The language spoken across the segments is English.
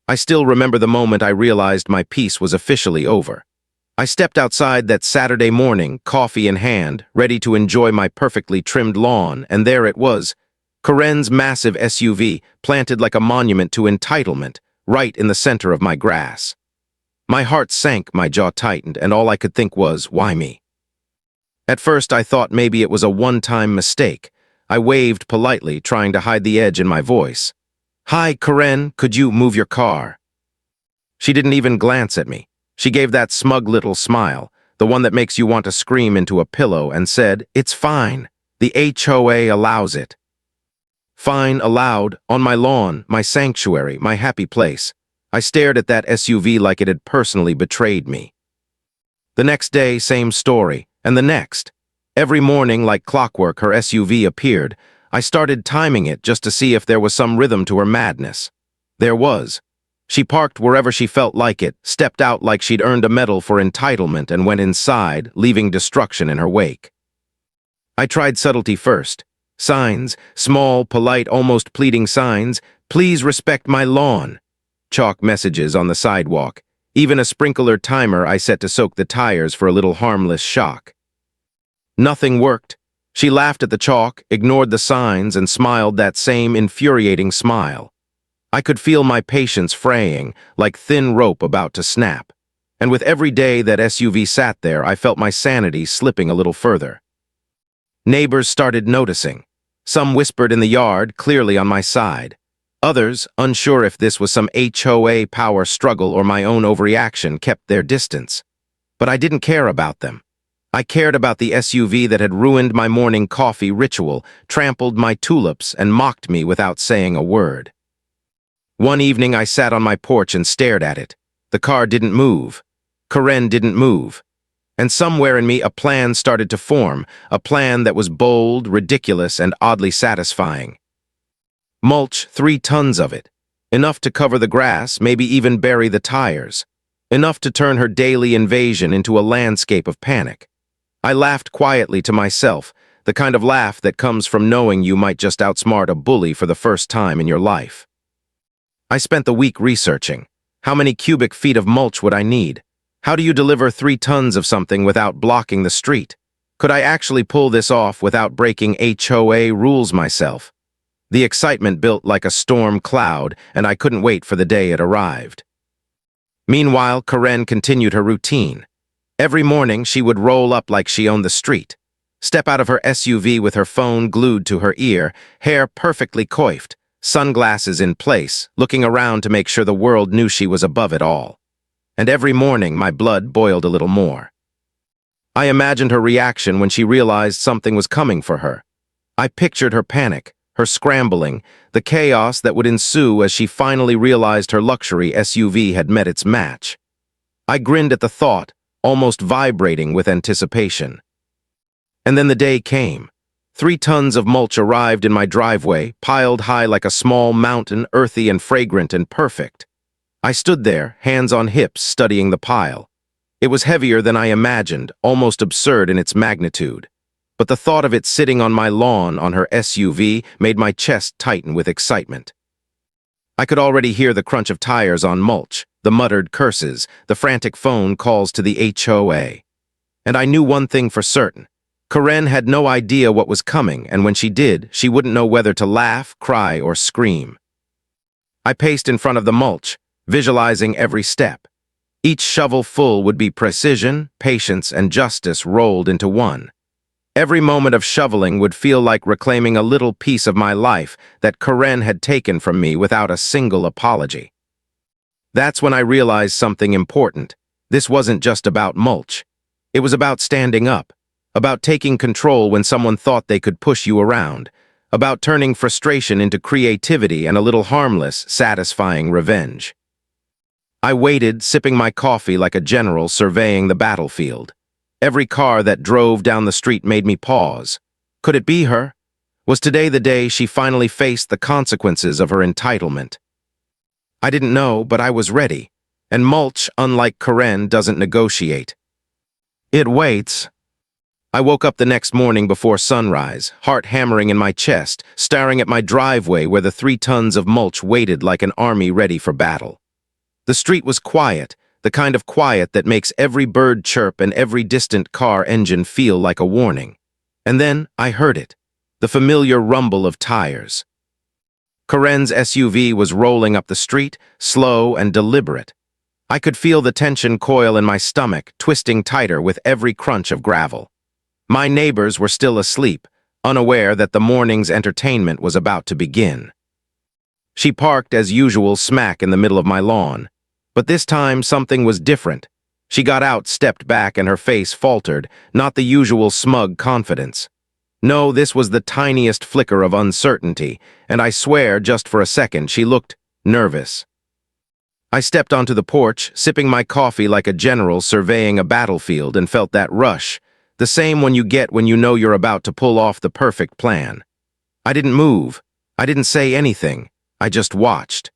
I still remember the moment I realized my piece was officially over. I stepped outside that Saturday morning, coffee in hand, ready to enjoy my perfectly trimmed lawn, and there it was, Corinne's massive SUV, planted like a monument to entitlement, right in the center of my grass. My heart sank, my jaw tightened, and all I could think was, why me? At first I thought maybe it was a one-time mistake. I waved politely, trying to hide the edge in my voice. "Hi, Corinne, could you move your car?" She didn't even glance at me. She gave that smug little smile, the one that makes you want to scream into a pillow, and said, "It's fine. The HOA allows it." Fine allowed, on my lawn, my sanctuary, my happy place. I stared at that SUV like it had personally betrayed me. The next day, same story, and the next. Every morning, like clockwork, her SUV appeared. I started timing it just to see if there was some rhythm to her madness. There was. She parked wherever she felt like it, stepped out like she'd earned a medal for entitlement, and went inside, leaving destruction in her wake. I tried subtlety first. Signs, small, polite, almost pleading signs, "Please respect my lawn." Chalk messages on the sidewalk. Even a sprinkler timer I set to soak the tires for a little harmless shock. Nothing worked. She laughed at the chalk, ignored the signs, and smiled that same infuriating smile. I could feel my patience fraying, like thin rope about to snap. And with every day that SUV sat there, I felt my sanity slipping a little further. Neighbors started noticing. Some whispered in the yard, clearly on my side. Others, unsure if this was some HOA power struggle or my own overreaction, kept their distance. But I didn't care about them. I cared about the SUV that had ruined my morning coffee ritual, trampled my tulips, and mocked me without saying a word. One evening I sat on my porch and stared at it. The car didn't move. Corinne didn't move. And somewhere in me a plan started to form, a plan that was bold, ridiculous, and oddly satisfying. Mulch, 3 tons of it. Enough to cover the grass, maybe even bury the tires. Enough to turn her daily invasion into a landscape of panic. I laughed quietly to myself, the kind of laugh that comes from knowing you might just outsmart a bully for the first time in your life. I spent the week researching. How many cubic feet of mulch would I need? How do you deliver 3 tons of something without blocking the street? Could I actually pull this off without breaking HOA rules myself? The excitement built like a storm cloud, and I couldn't wait for the day it arrived. Meanwhile, Corinne continued her routine. Every morning, she would roll up like she owned the street, step out of her SUV with her phone glued to her ear, hair perfectly coiffed, sunglasses in place, looking around to make sure the world knew she was above it all. And every morning, my blood boiled a little more. I imagined her reaction when she realized something was coming for her. I pictured her panic, her scrambling, the chaos that would ensue as she finally realized her luxury SUV had met its match. I grinned at the thought, almost vibrating with anticipation. And then the day came. 3 tons of mulch arrived in my driveway, piled high like a small mountain, earthy and fragrant and perfect. I stood there, hands on hips, studying the pile. It was heavier than I imagined, almost absurd in its magnitude. But the thought of it sitting on my lawn on her SUV made my chest tighten with excitement. I could already hear the crunch of tires on mulch, the muttered curses, the frantic phone calls to the HOA. And I knew one thing for certain. Corinne had no idea what was coming, and when she did, she wouldn't know whether to laugh, cry, or scream. I paced in front of the mulch, visualizing every step. Each shovel full would be precision, patience, and justice rolled into one. Every moment of shoveling would feel like reclaiming a little piece of my life that Corinne had taken from me without a single apology. That's when I realized something important. This wasn't just about mulch. It was about standing up, about taking control when someone thought they could push you around, about turning frustration into creativity and a little harmless, satisfying revenge. I waited, sipping my coffee like a general surveying the battlefield. Every car that drove down the street made me pause. Could it be her? Was today the day she finally faced the consequences of her entitlement? I didn't know, but I was ready. And mulch, unlike Corinne, doesn't negotiate. It waits. I woke up the next morning before sunrise, heart hammering in my chest, staring at my driveway where the 3 tons of mulch waited like an army ready for battle. The street was quiet, the kind of quiet that makes every bird chirp and every distant car engine feel like a warning. And then I heard it, the familiar rumble of tires. Karen's SUV was rolling up the street, slow and deliberate. I could feel the tension coil in my stomach, twisting tighter with every crunch of gravel. My neighbors were still asleep, unaware that the morning's entertainment was about to begin. She parked as usual smack in the middle of my lawn. But this time something was different. She got out, stepped back, and her face faltered, not the usual smug confidence. No, this was the tiniest flicker of uncertainty, and I swear just for a second she looked nervous. I stepped onto the porch, sipping my coffee like a general surveying a battlefield, and felt that rush, the same one you get when you know you're about to pull off the perfect plan. I didn't move. I didn't say anything. I just watched.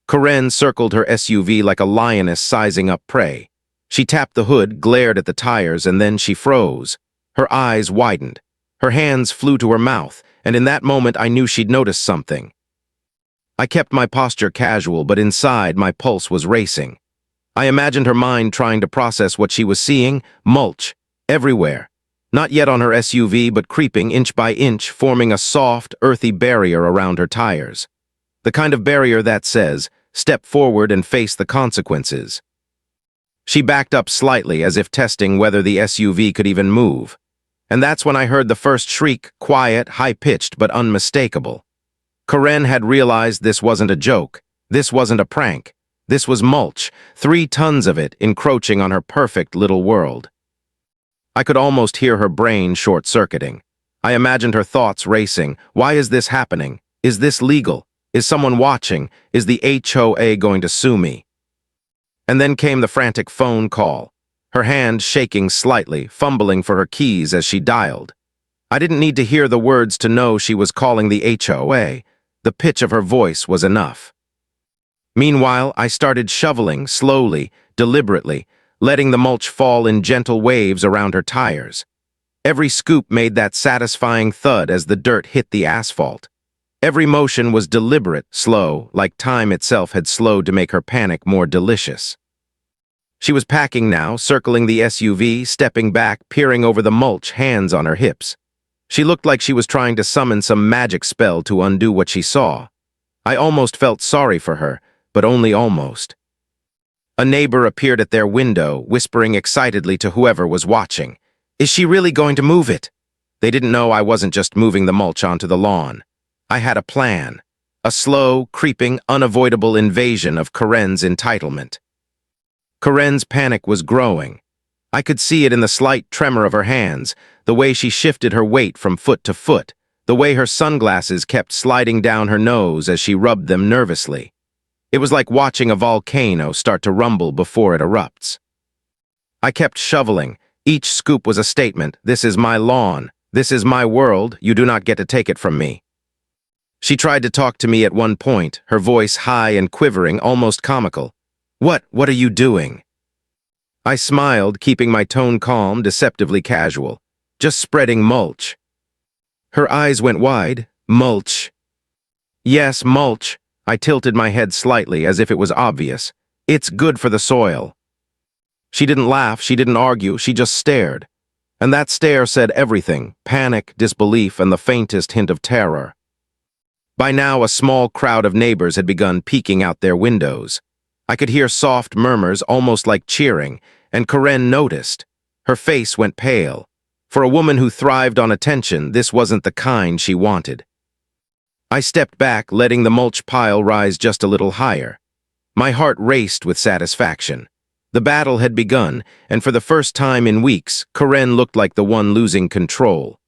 Karen circled her SUV like a lioness sizing up prey. She tapped the hood, glared at the tires, and then she froze. Her eyes widened. Her hands flew to her mouth, and in that moment I knew she'd noticed something. I kept my posture casual, but inside my pulse was racing. I imagined her mind trying to process what she was seeing, mulch, everywhere. Not yet on her SUV, but creeping inch by inch, forming a soft, earthy barrier around her tires. The kind of barrier that says, step forward and face the consequences. She backed up slightly as if testing whether the SUV could even move. And that's when I heard the first shriek, quiet, high-pitched, but unmistakable. Karen had realized this wasn't a joke. This wasn't a prank. This was mulch, 3 tons of it encroaching on her perfect little world. I could almost hear her brain short-circuiting. I imagined her thoughts racing. Why is this happening? Is this legal? Is someone watching? Is the HOA going to sue me? And then came the frantic phone call, her hand shaking slightly, fumbling for her keys as she dialed. I didn't need to hear the words to know she was calling the HOA. The pitch of her voice was enough. Meanwhile, I started shoveling, slowly, deliberately, letting the mulch fall in gentle waves around her tires. Every scoop made that satisfying thud as the dirt hit the asphalt. Every motion was deliberate, slow, like time itself had slowed to make her panic more delicious. She was packing now, circling the SUV, stepping back, peering over the mulch, hands on her hips. She looked like she was trying to summon some magic spell to undo what she saw. I almost felt sorry for her, but only almost. A neighbor appeared at their window, whispering excitedly to whoever was watching. "Is she really going to move it?" They didn't know I wasn't just moving the mulch onto the lawn. I had a plan. A slow, creeping, unavoidable invasion of Karen's entitlement. Karen's panic was growing. I could see it in the slight tremor of her hands, the way she shifted her weight from foot to foot, the way her sunglasses kept sliding down her nose as she rubbed them nervously. It was like watching a volcano start to rumble before it erupts. I kept shoveling. Each scoop was a statement. This is my lawn. This is my world. You do not get to take it from me. She tried to talk to me at one point, her voice high and quivering, almost comical. What are you doing?" I smiled, keeping my tone calm, deceptively casual. "Just spreading mulch." Her eyes went wide. "Mulch?" "Yes, mulch." I tilted my head slightly, as if it was obvious. "It's good for the soil." She didn't laugh, she didn't argue, she just stared. And that stare said everything: panic, disbelief, and the faintest hint of terror. By now, a small crowd of neighbors had begun peeking out their windows. I could hear soft murmurs, almost like cheering, and Karen noticed. Her face went pale. For a woman who thrived on attention, this wasn't the kind she wanted. I stepped back, letting the mulch pile rise just a little higher. My heart raced with satisfaction. The battle had begun, and for the first time in weeks, Karen looked like the one losing control.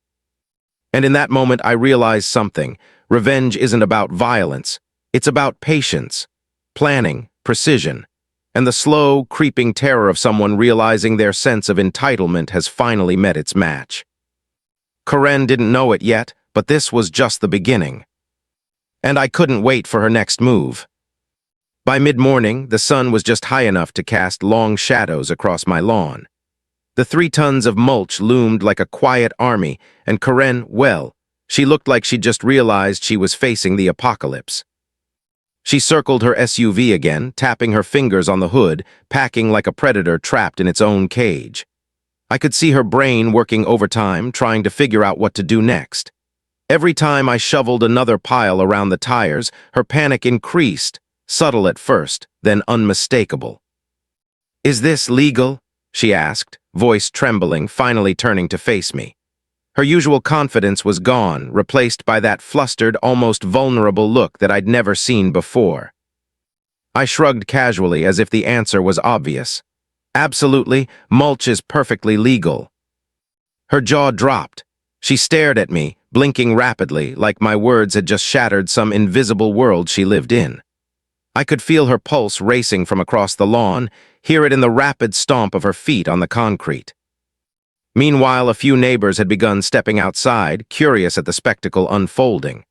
And in that moment, I realized something. Revenge isn't about violence. It's about patience, planning, precision, and the slow, creeping terror of someone realizing their sense of entitlement has finally met its match. Karen didn't know it yet, but this was just the beginning. And I couldn't wait for her next move. By mid-morning, the sun was just high enough to cast long shadows across my lawn. The 3 tons of mulch loomed like a quiet army, and Karen, well, she looked like she'd just realized she was facing the apocalypse. She circled her SUV again, tapping her fingers on the hood, packing like a predator trapped in its own cage. I could see her brain working overtime, trying to figure out what to do next. Every time I shoveled another pile around the tires, her panic increased, subtle at first, then unmistakable. "Is this legal?" she asked, voice trembling, finally turning to face me. Her usual confidence was gone, replaced by that flustered, almost vulnerable look that I'd never seen before. I shrugged casually as if the answer was obvious. "Absolutely, mulch is perfectly legal." Her jaw dropped. She stared at me, blinking rapidly, like my words had just shattered some invisible world she lived in. I could feel her pulse racing from across the lawn, hear it in the rapid stomp of her feet on the concrete. Meanwhile, a few neighbors had begun stepping outside, curious at the spectacle unfolding.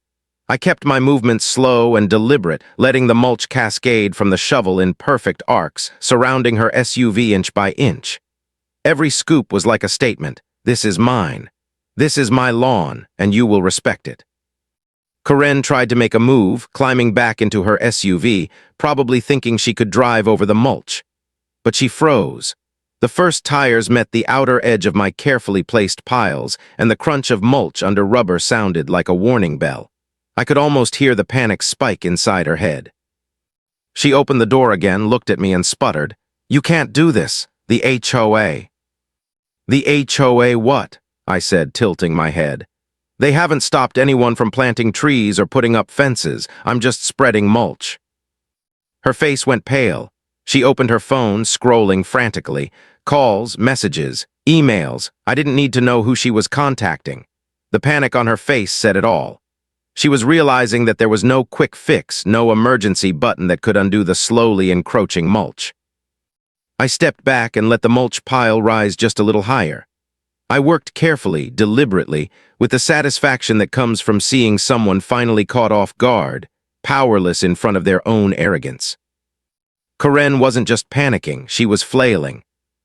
I kept my movements slow and deliberate, letting the mulch cascade from the shovel in perfect arcs, surrounding her SUV inch by inch. Every scoop was like a statement: "This is mine. This is my lawn, and you will respect it." Karen tried to make a move, climbing back into her SUV, probably thinking she could drive over the mulch. But she froze. The first tires met the outer edge of my carefully placed piles, and the crunch of mulch under rubber sounded like a warning bell. I could almost hear the panic spike inside her head. She opened the door again, looked at me, and sputtered, "You can't do this. The HOA." "The HOA what?" I said, tilting my head. "They haven't stopped anyone from planting trees or putting up fences. I'm just spreading mulch." Her face went pale. She opened her phone, scrolling frantically. Calls, messages, emails. I didn't need to know who she was contacting. The panic on her face said it all. She was realizing that there was no quick fix, no emergency button that could undo the slowly encroaching mulch. I stepped back and let the mulch pile rise just a little higher. I worked carefully, deliberately, with the satisfaction that comes from seeing someone finally caught off guard, powerless in front of their own arrogance. Karen wasn't just panicking, she was flailing.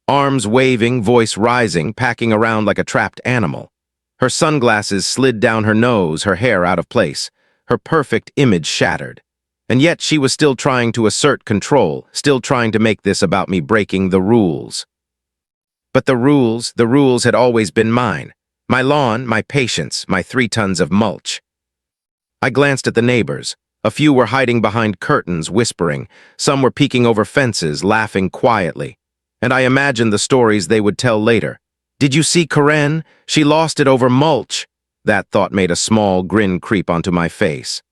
Arms waving, voice rising, packing around like a trapped animal. Her sunglasses slid down her nose, her hair out of place, her perfect image shattered. And yet she was still trying to assert control, still trying to make this about me breaking the rules. But the rules had always been mine. My lawn, my patience, my 3 tons of mulch. I glanced at the neighbors. A few were hiding behind curtains, whispering. Some were peeking over fences, laughing quietly. And I imagined the stories they would tell later. "Did you see Karen? She lost it over mulch." That thought made a small grin creep onto my face.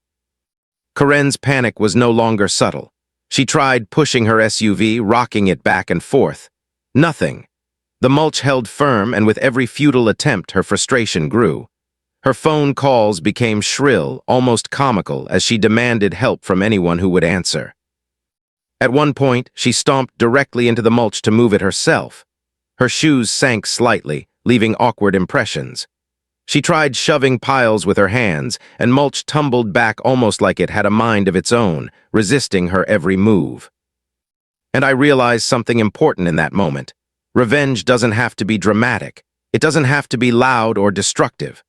Karen's panic was no longer subtle. She tried pushing her SUV, rocking it back and forth. Nothing. The mulch held firm, and with every futile attempt, her frustration grew. Her phone calls became shrill, almost comical, as she demanded help from anyone who would answer. At one point, she stomped directly into the mulch to move it herself. Her shoes sank slightly, leaving awkward impressions. She tried shoving piles with her hands, and mulch tumbled back almost like it had a mind of its own, resisting her every move. And I realized something important in that moment. Revenge doesn't have to be dramatic. It doesn't have to be loud or destructive.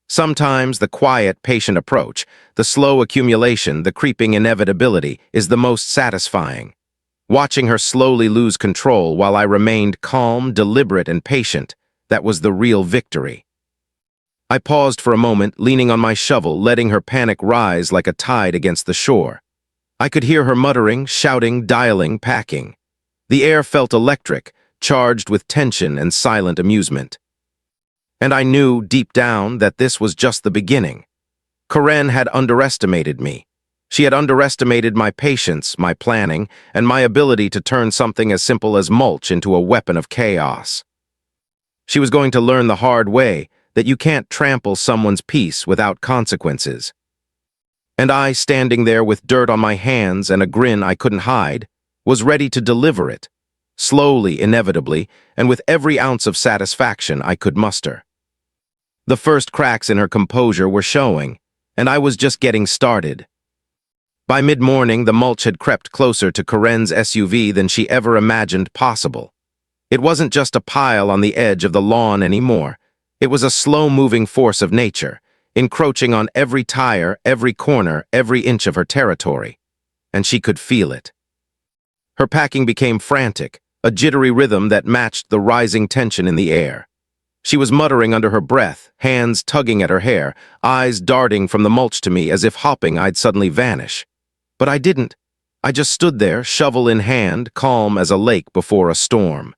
Sometimes the quiet, patient approach, the slow accumulation, the creeping inevitability, is the most satisfying. Watching her slowly lose control while I remained calm, deliberate, and patient, that was the real victory. I paused for a moment, leaning on my shovel, letting her panic rise like a tide against the shore. I could hear her muttering, shouting, dialing, packing. The air felt electric, charged with tension and silent amusement. And I knew, deep down, that this was just the beginning. Karen had underestimated me. She had underestimated my patience, my planning, and my ability to turn something as simple as mulch into a weapon of chaos. She was going to learn the hard way that you can't trample someone's peace without consequences. And I, standing there with dirt on my hands and a grin I couldn't hide, was ready to deliver it. Slowly, inevitably, and with every ounce of satisfaction I could muster. The first cracks in her composure were showing, and I was just getting started. By mid-morning, the mulch had crept closer to Karen's SUV than she ever imagined possible. It wasn't just a pile on the edge of the lawn anymore. It was a slow-moving force of nature, encroaching on every tire, every corner, every inch of her territory. and she could feel it. Her packing became frantic, a jittery rhythm that matched the rising tension in the air. She was muttering under her breath, hands tugging at her hair, eyes darting from the mulch to me as if hoping I'd suddenly vanish. But I didn't. I just stood there, shovel in hand, calm as a lake before a storm.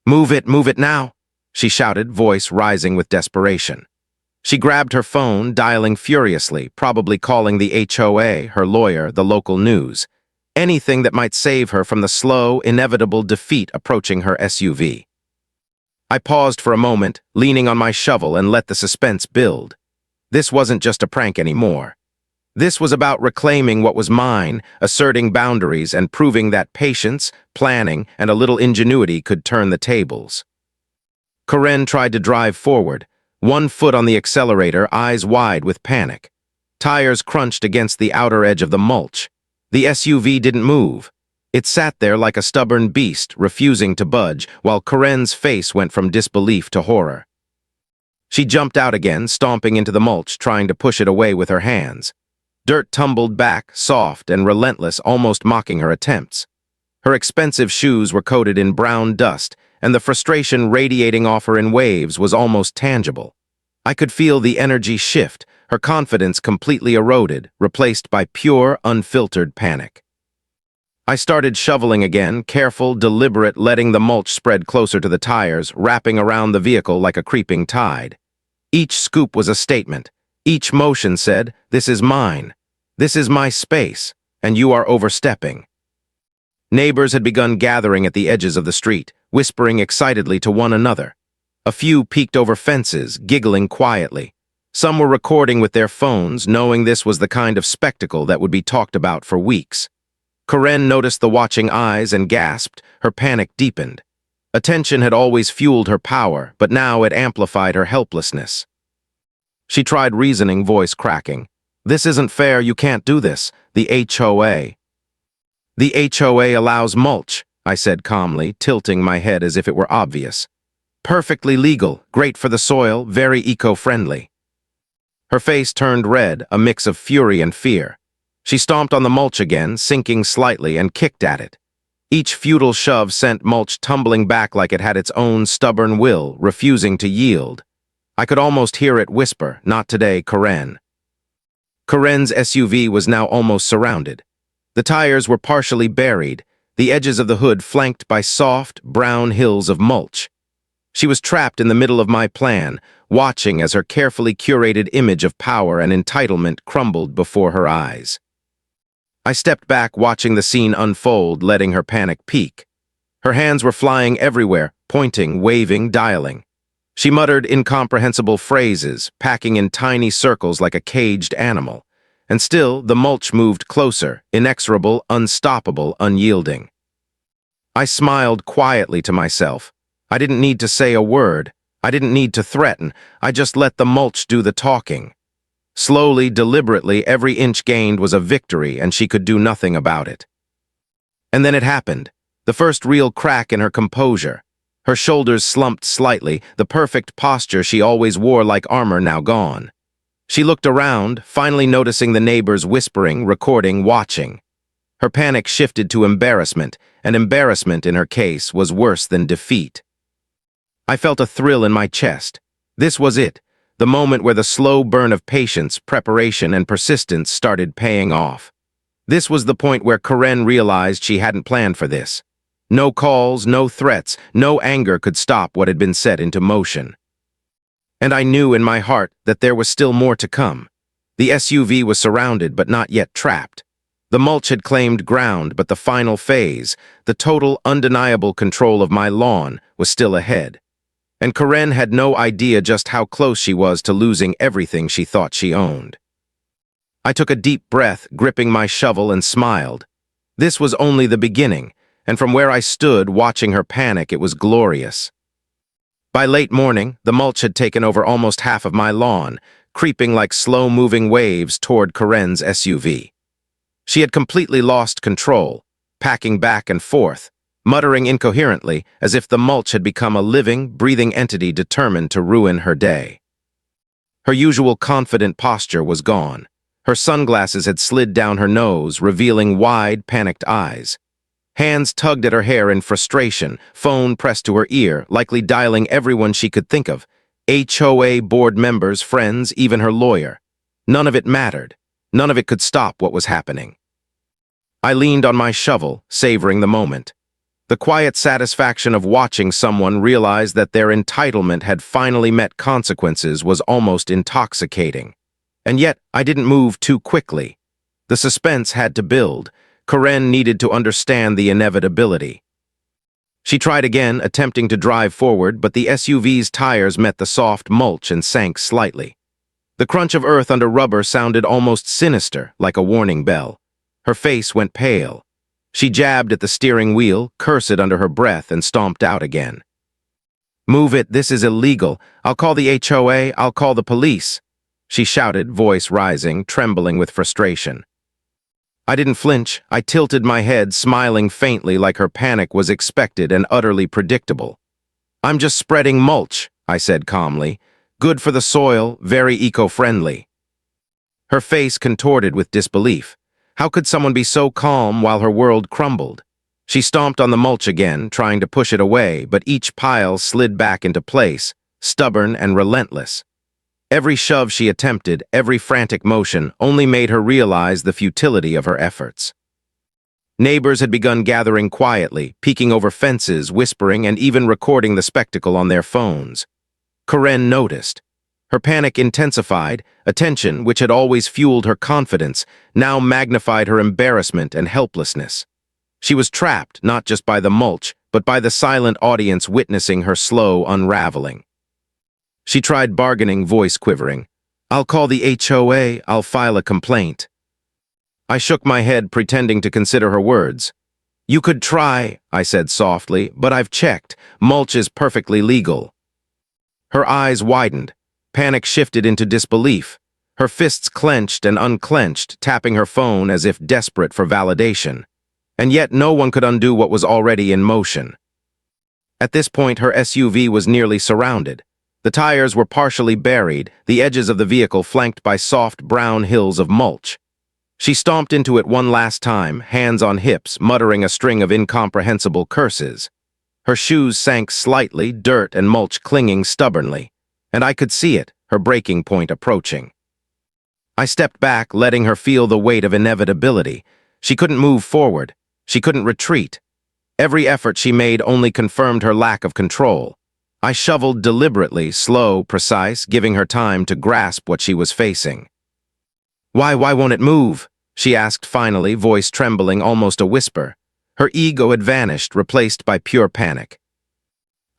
Move it now," she shouted, voice rising with desperation. She grabbed her phone, dialing furiously, probably calling the HOA, her lawyer, the local news. Anything that might save her from the slow, inevitable defeat approaching her SUV. I paused for a moment, leaning on my shovel, and let the suspense build. This wasn't just a prank anymore. This was about reclaiming what was mine, asserting boundaries, and proving that patience, planning, and a little ingenuity could turn the tables. Karen tried to drive forward, one foot on the accelerator, eyes wide with panic. Tires crunched against the outer edge of the mulch. The SUV didn't move. It sat there like a stubborn beast, refusing to budge, while Karen's face went from disbelief to horror. She jumped out again, stomping into the mulch, trying to push it away with her hands. Dirt tumbled back, soft and relentless, almost mocking her attempts. Her expensive shoes were coated in brown dust, and the frustration radiating off her in waves was almost tangible. I could feel the energy shift, her confidence completely eroded, replaced by pure, unfiltered panic. I started shoveling again, careful, deliberate, letting the mulch spread closer to the tires, wrapping around the vehicle like a creeping tide. Each scoop was a statement. Each motion said, "This is mine. This is my space, and you are overstepping." Neighbors had begun gathering at the edges of the street, whispering excitedly to one another. A few peeked over fences, giggling quietly. Some were recording with their phones, knowing this was the kind of spectacle that would be talked about for weeks. Karen noticed the watching eyes and gasped, her panic deepened. Attention had always fueled her power, but now it amplified her helplessness. She tried reasoning, voice cracking. "This isn't fair, you can't do this. The HOA." "The HOA allows mulch," I said calmly, tilting my head as if it were obvious. "Perfectly legal, great for the soil, very eco-friendly." Her face turned red, a mix of fury and fear. She stomped on the mulch again, sinking slightly, and kicked at it. Each futile shove sent mulch tumbling back like it had its own stubborn will, refusing to yield. I could almost hear it whisper, "Not today, Karen." Karen's SUV was now almost surrounded. The tires were partially buried, the edges of the hood flanked by soft, brown hills of mulch. She was trapped in the middle of my plan, watching as her carefully curated image of power and entitlement crumbled before her eyes. I stepped back, watching the scene unfold, letting her panic peak. Her hands were flying everywhere, pointing, waving, dialing. She muttered incomprehensible phrases, packing in tiny circles like a caged animal. And still, the mulch moved closer, inexorable, unstoppable, unyielding. I smiled quietly to myself. I didn't need to say a word. I didn't need to threaten. I just let the mulch do the talking. Slowly, deliberately, every inch gained was a victory, and she could do nothing about it. And then it happened. The first real crack in her composure. Her shoulders slumped slightly, the perfect posture she always wore like armor now gone. She looked around, finally noticing the neighbors whispering, recording, watching. Her panic shifted to embarrassment, and embarrassment in her case was worse than defeat. I felt a thrill in my chest. This was it, the moment where the slow burn of patience, preparation, and persistence started paying off. This was the point where Karen realized she hadn't planned for this. No calls, no threats, no anger could stop what had been set into motion. And I knew in my heart that there was still more to come. The SUV was surrounded but not yet trapped. The mulch had claimed ground, but the final phase, the total, undeniable control of my lawn, was still ahead. And Karen had no idea just how close she was to losing everything she thought she owned. I took a deep breath, gripping my shovel, and smiled. This was only the beginning, and from where I stood, watching her panic, it was glorious. By late morning, the mulch had taken over almost half of my lawn, creeping like slow-moving waves toward Karen's SUV. She had completely lost control, packing back and forth, muttering incoherently as if the mulch had become a living, breathing entity determined to ruin her day. Her usual confident posture was gone. Her sunglasses had slid down her nose, revealing wide, panicked eyes. Hands tugged at her hair in frustration, phone pressed to her ear, likely dialing everyone she could think of. HOA board members, friends, even her lawyer. None of it mattered. None of it could stop what was happening. I leaned on my shovel, savoring the moment. The quiet satisfaction of watching someone realize that their entitlement had finally met consequences was almost intoxicating. And yet, I didn't move too quickly. The suspense had to build. Karen needed to understand the inevitability. She tried again, attempting to drive forward, but the SUV's tires met the soft mulch and sank slightly. The crunch of earth under rubber sounded almost sinister, like a warning bell. Her face went pale. She jabbed at the steering wheel, cursed under her breath, and stomped out again. "Move it, this is illegal. I'll call the HOA, I'll call the police," she shouted, voice rising, trembling with frustration. I didn't flinch. I tilted my head, smiling faintly like her panic was expected and utterly predictable. "I'm just spreading mulch," I said calmly. "Good for the soil, very eco-friendly." Her face contorted with disbelief. How could someone be so calm while her world crumbled? She stomped on the mulch again, trying to push it away, but each pile slid back into place, stubborn and relentless. Every shove she attempted, every frantic motion, only made her realize the futility of her efforts. Neighbors had begun gathering quietly, peeking over fences, whispering, and even recording the spectacle on their phones. Karen noticed. Her panic intensified. Attention, which had always fueled her confidence, now magnified her embarrassment and helplessness. She was trapped, not just by the mulch, but by the silent audience witnessing her slow unraveling. She tried bargaining, voice quivering. "I'll call the HOA, I'll file a complaint." I shook my head, pretending to consider her words. "You could try," I said softly, "but I've checked. Mulch is perfectly legal." Her eyes widened. Panic shifted into disbelief. Her fists clenched and unclenched, tapping her phone as if desperate for validation. And yet no one could undo what was already in motion. At this point, her SUV was nearly surrounded. The tires were partially buried, the edges of the vehicle flanked by soft brown hills of mulch. She stomped into it one last time, hands on hips, muttering a string of incomprehensible curses. Her shoes sank slightly, dirt and mulch clinging stubbornly, and I could see it, her breaking point approaching. I stepped back, letting her feel the weight of inevitability. She couldn't move forward. She couldn't retreat. Every effort she made only confirmed her lack of control. I shoveled deliberately, slow, precise, giving her time to grasp what she was facing. Why won't it move?" she asked finally, voice trembling, almost a whisper. Her ego had vanished, replaced by pure panic.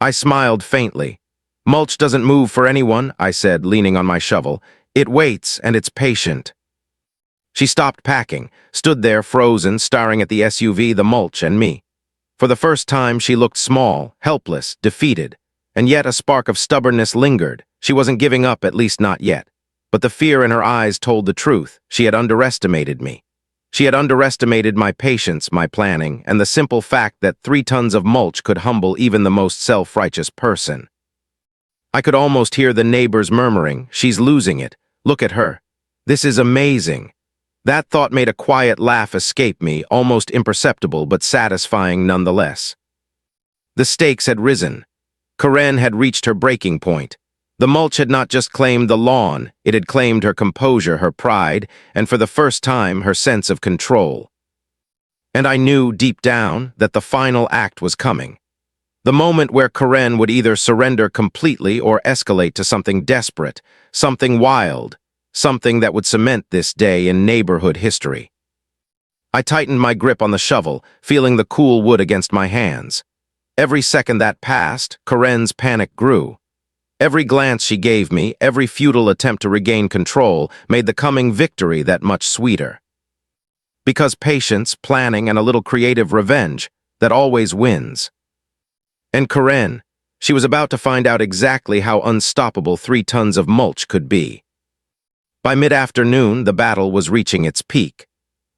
I smiled faintly. "Mulch doesn't move for anyone," I said, leaning on my shovel. "It waits, and it's patient." She stopped packing, stood there frozen, staring at the SUV, the mulch, and me. For the first time, she looked small, helpless, defeated. And yet a spark of stubbornness lingered. She wasn't giving up, at least not yet. But the fear in her eyes told the truth. She had underestimated me. She had underestimated my patience, my planning, and the simple fact that 3 tons of mulch could humble even the most self-righteous person. I could almost hear the neighbors murmuring, "She's losing it. Look at her. This is amazing." That thought made a quiet laugh escape me, almost imperceptible but satisfying nonetheless. The stakes had risen. Karen had reached her breaking point. The mulch had not just claimed the lawn, it had claimed her composure, her pride, and for the first time, her sense of control. And I knew, deep down, that the final act was coming. The moment where Karen would either surrender completely or escalate to something desperate, something wild, something that would cement this day in neighborhood history. I tightened my grip on the shovel, feeling the cool wood against my hands. Every second that passed, Karen's panic grew. Every glance she gave me, every futile attempt to regain control, made the coming victory that much sweeter. Because patience, planning, and a little creative revenge, that always wins. And Karen, she was about to find out exactly how unstoppable 3 tons of mulch could be. By mid-afternoon, the battle was reaching its peak.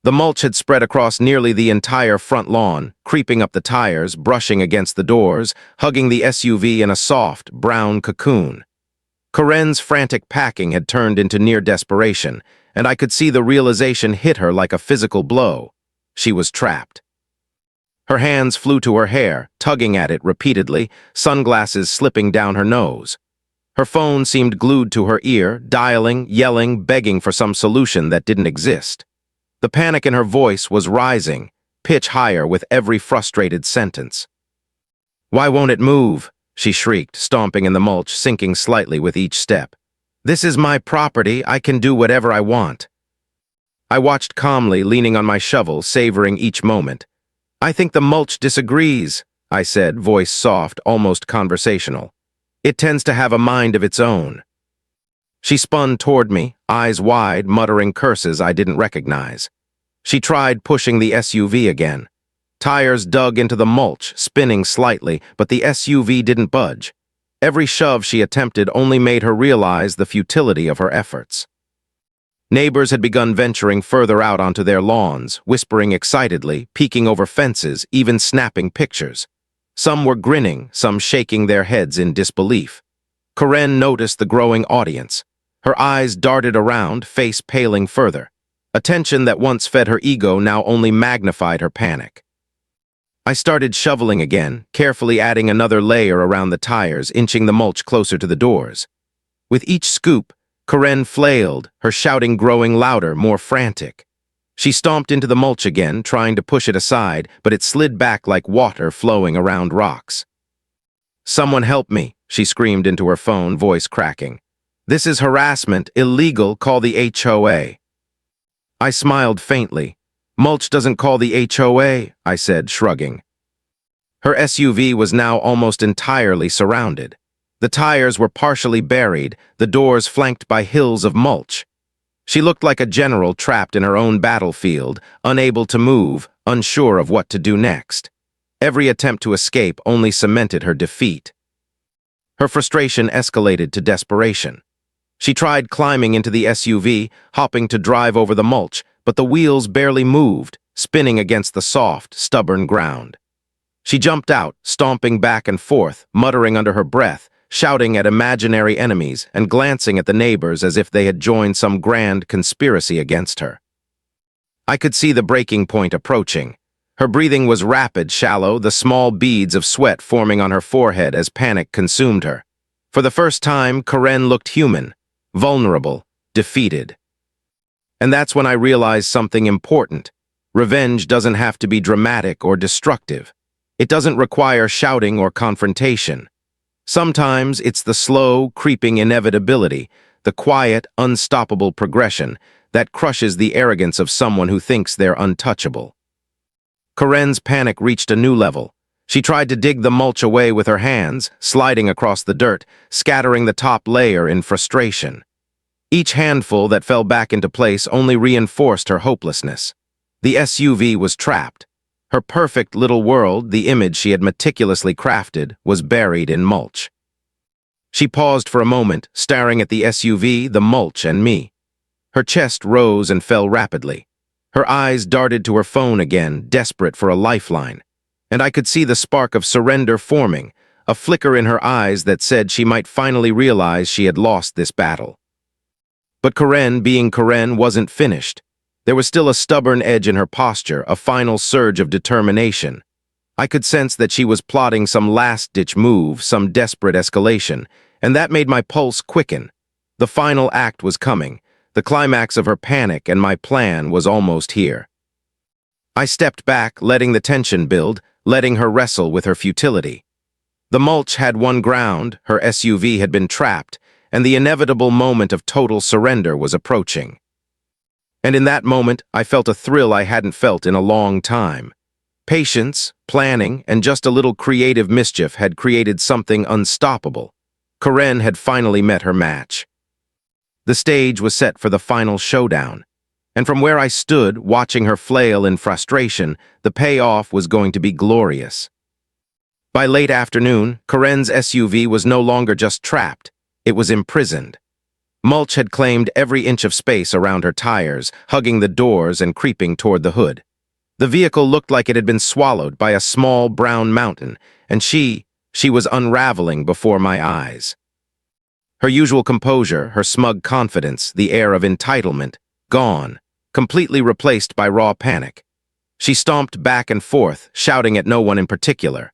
The mulch had spread across nearly the entire front lawn, creeping up the tires, brushing against the doors, hugging the SUV in a soft, brown cocoon. Karen's frantic packing had turned into near desperation, and I could see the realization hit her like a physical blow. She was trapped. Her hands flew to her hair, tugging at it repeatedly, sunglasses slipping down her nose. Her phone seemed glued to her ear, dialing, yelling, begging for some solution that didn't exist. The panic in her voice was rising, pitch higher with every frustrated sentence. "Why won't it move?" she shrieked, stomping in the mulch, sinking slightly with each step. "This is my property. I can do whatever I want." I watched calmly, leaning on my shovel, savoring each moment. "I think the mulch disagrees," I said, voice soft, almost conversational. "It tends to have a mind of its own." She spun toward me, eyes wide, muttering curses I didn't recognize. She tried pushing the SUV again. Tires dug into the mulch, spinning slightly, but the SUV didn't budge. Every shove she attempted only made her realize the futility of her efforts. Neighbors had begun venturing further out onto their lawns, whispering excitedly, peeking over fences, even snapping pictures. Some were grinning, some shaking their heads in disbelief. Karen noticed the growing audience. Her eyes darted around, face paling further. A tension that once fed her ego now only magnified her panic. I started shoveling again, carefully adding another layer around the tires, inching the mulch closer to the doors. With each scoop, Karen flailed, her shouting growing louder, more frantic. She stomped into the mulch again, trying to push it aside, but it slid back like water flowing around rocks. "Someone help me," she screamed into her phone, voice cracking. "This is harassment, illegal, call the HOA." I smiled faintly. "Mulch doesn't call the HOA," I said, shrugging. Her SUV was now almost entirely surrounded. The tires were partially buried, the doors flanked by hills of mulch. She looked like a general trapped in her own battlefield, unable to move, unsure of what to do next. Every attempt to escape only cemented her defeat. Her frustration escalated to desperation. She tried climbing into the SUV, hopping to drive over the mulch, but the wheels barely moved, spinning against the soft, stubborn ground. She jumped out, stomping back and forth, muttering under her breath, shouting at imaginary enemies and glancing at the neighbors as if they had joined some grand conspiracy against her. I could see the breaking point approaching. Her breathing was rapid, shallow, the small beads of sweat forming on her forehead as panic consumed her. For the first time, Karen looked human, vulnerable, defeated. And that's when I realized something important. Revenge doesn't have to be dramatic or destructive. It doesn't require shouting or confrontation. Sometimes it's the slow, creeping inevitability, the quiet, unstoppable progression that crushes the arrogance of someone who thinks they're untouchable. Karen's panic reached a new level. She tried to dig the mulch away with her hands, sliding across the dirt, scattering the top layer in frustration. Each handful that fell back into place only reinforced her hopelessness. The SUV was trapped. Her perfect little world, the image she had meticulously crafted, was buried in mulch. She paused for a moment, staring at the SUV, the mulch, and me. Her chest rose and fell rapidly. Her eyes darted to her phone again, desperate for a lifeline. And I could see the spark of surrender forming, a flicker in her eyes that said she might finally realize she had lost this battle. But Karen, being Karen, wasn't finished. There was still a stubborn edge in her posture, a final surge of determination. I could sense that she was plotting some last-ditch move, some desperate escalation, and that made my pulse quicken. The final act was coming, the climax of her panic, and my plan was almost here. I stepped back, letting the tension build, letting her wrestle with her futility. The mulch had won ground, her SUV had been trapped, and the inevitable moment of total surrender was approaching. And in that moment, I felt a thrill I hadn't felt in a long time. Patience, planning, and just a little creative mischief had created something unstoppable. Karen had finally met her match. The stage was set for the final showdown, and from where I stood, watching her flail in frustration, the payoff was going to be glorious. By late afternoon, Karen's SUV was no longer just trapped, it was imprisoned. Mulch had claimed every inch of space around her tires, hugging the doors and creeping toward the hood. The vehicle looked like it had been swallowed by a small brown mountain, and she was unraveling before my eyes. Her usual composure, her smug confidence, the air of entitlement, gone, completely replaced by raw panic. She stomped back and forth, shouting at no one in particular.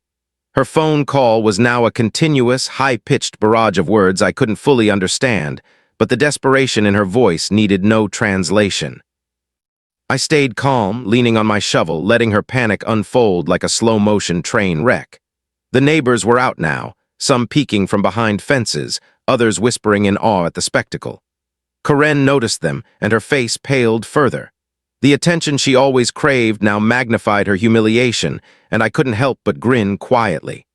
Her phone call was now a continuous, high-pitched barrage of words I couldn't fully understand, but the desperation in her voice needed no translation. I stayed calm, leaning on my shovel, letting her panic unfold like a slow-motion train wreck. The neighbors were out now, some peeking from behind fences, others whispering in awe at the spectacle. Karen noticed them, and her face paled further. The attention she always craved now magnified her humiliation, and I couldn't help but grin quietly.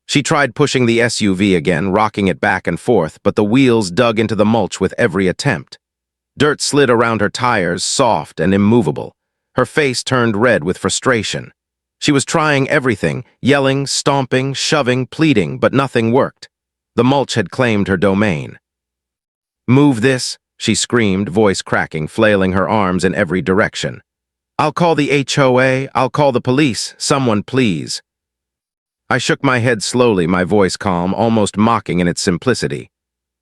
She tried pushing the SUV again, rocking it back and forth, but the wheels dug into the mulch with every attempt. Dirt slid around her tires, soft and immovable. Her face turned red with frustration. She was trying everything, yelling, stomping, shoving, pleading, but nothing worked. The mulch had claimed her domain. "Move this," she screamed, voice cracking, flailing her arms in every direction. "I'll call the HOA, I'll call the police, someone please." I shook my head slowly, my voice calm, almost mocking in its simplicity.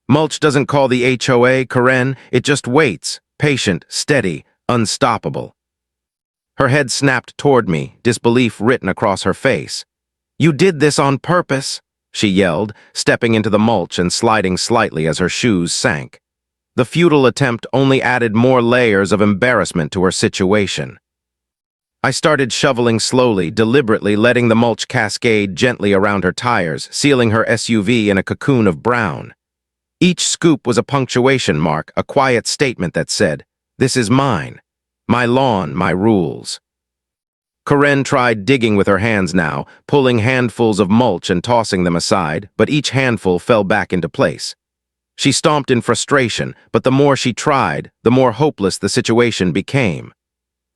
"Mulch doesn't call the HOA, Karen, it just waits, patient, steady, unstoppable." Her head snapped toward me, disbelief written across her face. "You did this on purpose," she yelled, stepping into the mulch and sliding slightly as her shoes sank. The futile attempt only added more layers of embarrassment to her situation. I started shoveling slowly, deliberately letting the mulch cascade gently around her tires, sealing her SUV in a cocoon of brown. Each scoop was a punctuation mark, a quiet statement that said, "This is mine. My lawn, my rules." Karen tried digging with her hands now, pulling handfuls of mulch and tossing them aside, but each handful fell back into place. She stomped in frustration, but the more she tried, the more hopeless the situation became.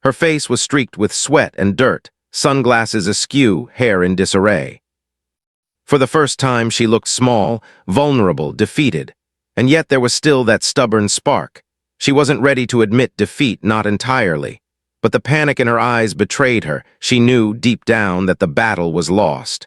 Her face was streaked with sweat and dirt, sunglasses askew, hair in disarray. For the first time, she looked small, vulnerable, defeated, and yet there was still that stubborn spark. She wasn't ready to admit defeat, not entirely. But the panic in her eyes betrayed her. She knew, deep down, that the battle was lost.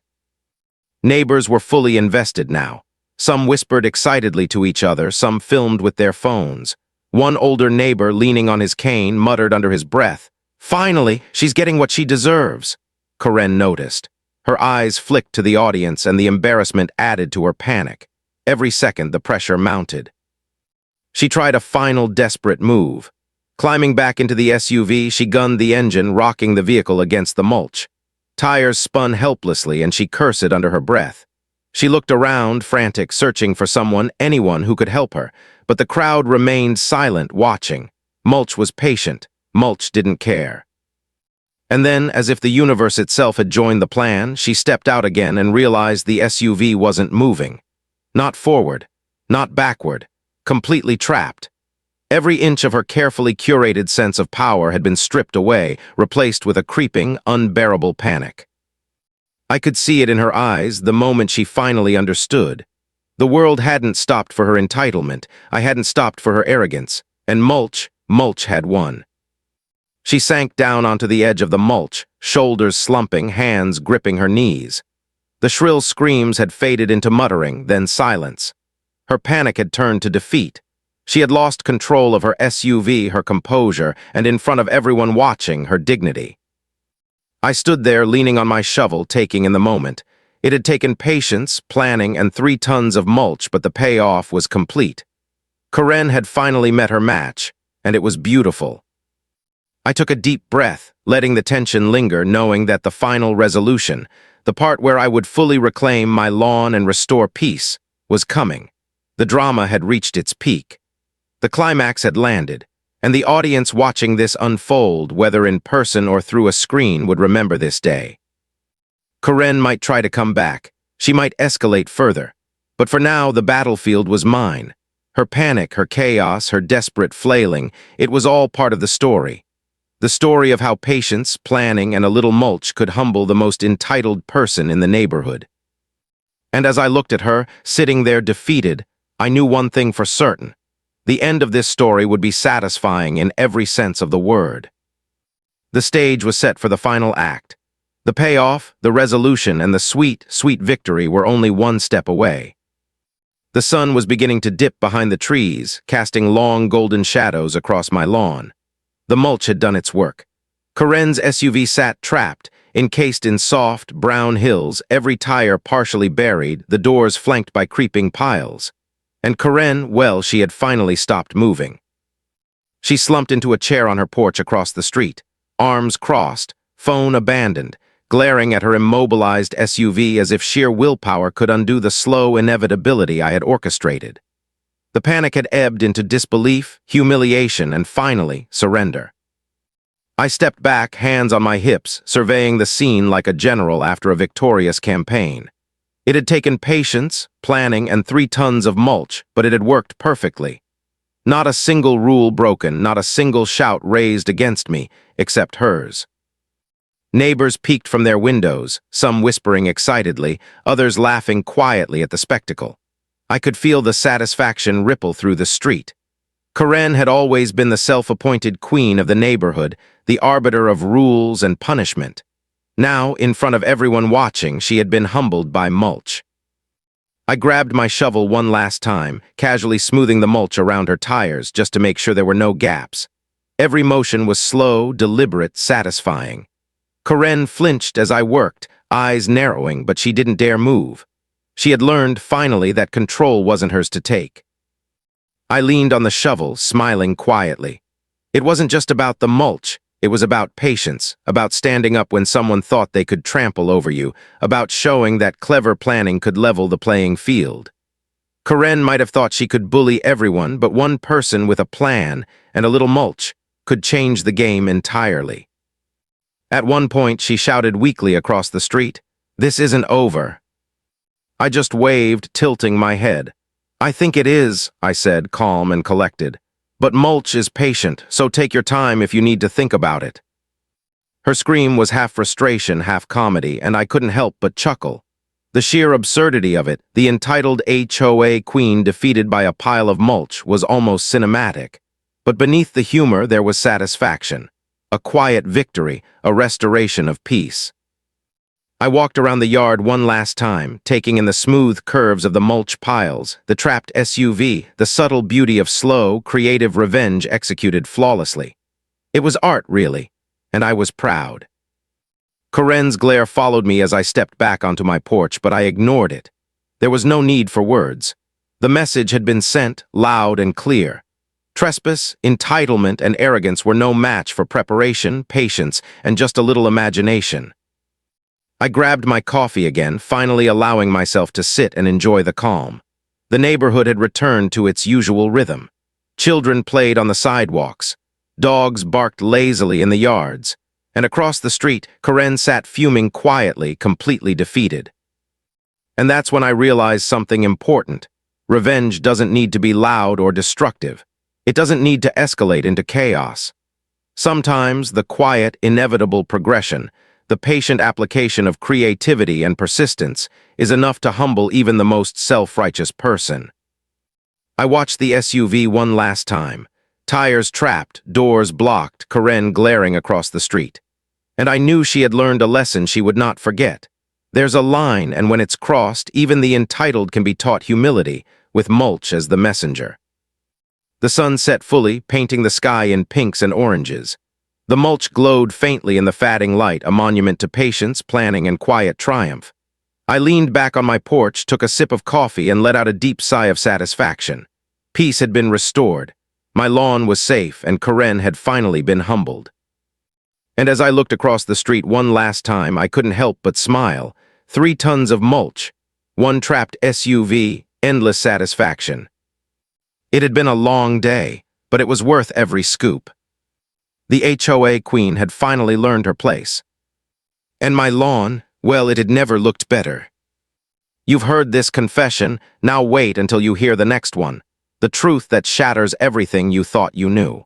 Neighbors were fully invested now. Some whispered excitedly to each other, some filmed with their phones. One older neighbor, leaning on his cane, muttered under his breath, "Finally, she's getting what she deserves." Karen noticed. Her eyes flicked to the audience, and the embarrassment added to her panic. Every second, the pressure mounted. She tried a final desperate move. Climbing back into the SUV, she gunned the engine, rocking the vehicle against the mulch. Tires spun helplessly, and she cursed under her breath. She looked around, frantic, searching for someone, anyone who could help her, but the crowd remained silent, watching. Mulch was patient. Mulch didn't care. And then, as if the universe itself had joined the plan, she stepped out again and realized the SUV wasn't moving. Not forward, not backward, completely trapped. Every inch of her carefully curated sense of power had been stripped away, replaced with a creeping, unbearable panic. I could see it in her eyes the moment she finally understood. The world hadn't stopped for her entitlement, I hadn't stopped for her arrogance, and Mulch had won. She sank down onto the edge of the mulch, shoulders slumping, hands gripping her knees. The shrill screams had faded into muttering, then silence. Her panic had turned to defeat. She had lost control of her SUV, her composure, and in front of everyone watching, her dignity. I stood there leaning on my shovel, taking in the moment. It had taken patience, planning, and 3 tons of mulch, but the payoff was complete. Karen had finally met her match, and it was beautiful. I took a deep breath, letting the tension linger, knowing that the final resolution, the part where I would fully reclaim my lawn and restore peace, was coming. The drama had reached its peak. The climax had landed, and the audience watching this unfold, whether in person or through a screen, would remember this day. Karen might try to come back. She might escalate further. But for now, the battlefield was mine. Her panic, her chaos, her desperate flailing, it was all part of the story. The story of how patience, planning, and a little mulch could humble the most entitled person in the neighborhood. And as I looked at her, sitting there defeated, I knew one thing for certain. The end of this story would be satisfying in every sense of the word. The stage was set for the final act. The payoff, the resolution, and the sweet, sweet victory were only one step away. The sun was beginning to dip behind the trees, casting long golden shadows across my lawn. The mulch had done its work. Corinne's SUV sat trapped, encased in soft, brown hills, every tire partially buried, the doors flanked by creeping piles. And Corinne, well, she had finally stopped moving. She slumped into a chair on her porch across the street, arms crossed, phone abandoned, glaring at her immobilized SUV as if sheer willpower could undo the slow inevitability I had orchestrated. The panic had ebbed into disbelief, humiliation, and finally, surrender. I stepped back, hands on my hips, surveying the scene like a general after a victorious campaign. It had taken patience, planning, and 3 tons of mulch, but it had worked perfectly. Not a single rule broken, not a single shout raised against me, except hers. Neighbors peeked from their windows, some whispering excitedly, others laughing quietly at the spectacle. I could feel the satisfaction ripple through the street. Corinne had always been the self-appointed queen of the neighborhood, the arbiter of rules and punishment. Now, in front of everyone watching, she had been humbled by Mulch. I grabbed my shovel one last time, casually smoothing the mulch around her tires just to make sure there were no gaps. Every motion was slow, deliberate, satisfying. Corinne flinched as I worked, eyes narrowing, but she didn't dare move. She had learned, finally, that control wasn't hers to take. I leaned on the shovel, smiling quietly. It wasn't just about the mulch. It was about patience, about standing up when someone thought they could trample over you, about showing that clever planning could level the playing field. Corinne might have thought she could bully everyone, but one person with a plan and a little mulch could change the game entirely. At one point, she shouted weakly across the street, "This isn't over." I just waved, tilting my head. "I think it is," I said, calm and collected. "But Mulch is patient, so take your time if you need to think about it." Her scream was half frustration, half comedy, and I couldn't help but chuckle. The sheer absurdity of it, the entitled HOA queen defeated by a pile of mulch, was almost cinematic. But beneath the humor, there was satisfaction. A quiet victory, a restoration of peace. I walked around the yard one last time, taking in the smooth curves of the mulch piles, the trapped SUV, the subtle beauty of slow, creative revenge executed flawlessly. It was art, really, and I was proud. Corinne's glare followed me as I stepped back onto my porch, but I ignored it. There was no need for words. The message had been sent, loud and clear. Trespass, entitlement, and arrogance were no match for preparation, patience, and just a little imagination. I grabbed my coffee again, finally allowing myself to sit and enjoy the calm. The neighborhood had returned to its usual rhythm. Children played on the sidewalks. Dogs barked lazily in the yards. And across the street, Corinne sat fuming quietly, completely defeated. And that's when I realized something important. Revenge doesn't need to be loud or destructive. It doesn't need to escalate into chaos. Sometimes the quiet, inevitable progression, the patient application of creativity and persistence, is enough to humble even the most self-righteous person. I watched the SUV one last time. Tires trapped, doors blocked, Corinne glaring across the street. And I knew she had learned a lesson she would not forget. There's a line, and when it's crossed, even the entitled can be taught humility, with Mulch as the messenger. The sun set fully, painting the sky in pinks and oranges. The mulch glowed faintly in the fading light, a monument to patience, planning, and quiet triumph. I leaned back on my porch, took a sip of coffee, and let out a deep sigh of satisfaction. Peace had been restored. My lawn was safe, and Corinne had finally been humbled. And as I looked across the street one last time, I couldn't help but smile. 3 tons of mulch, 1 trapped SUV, endless satisfaction. It had been a long day, but it was worth every scoop. The HOA queen had finally learned her place. And my lawn, well, it had never looked better. You've heard this confession, now wait until you hear the next one. The truth that shatters everything you thought you knew.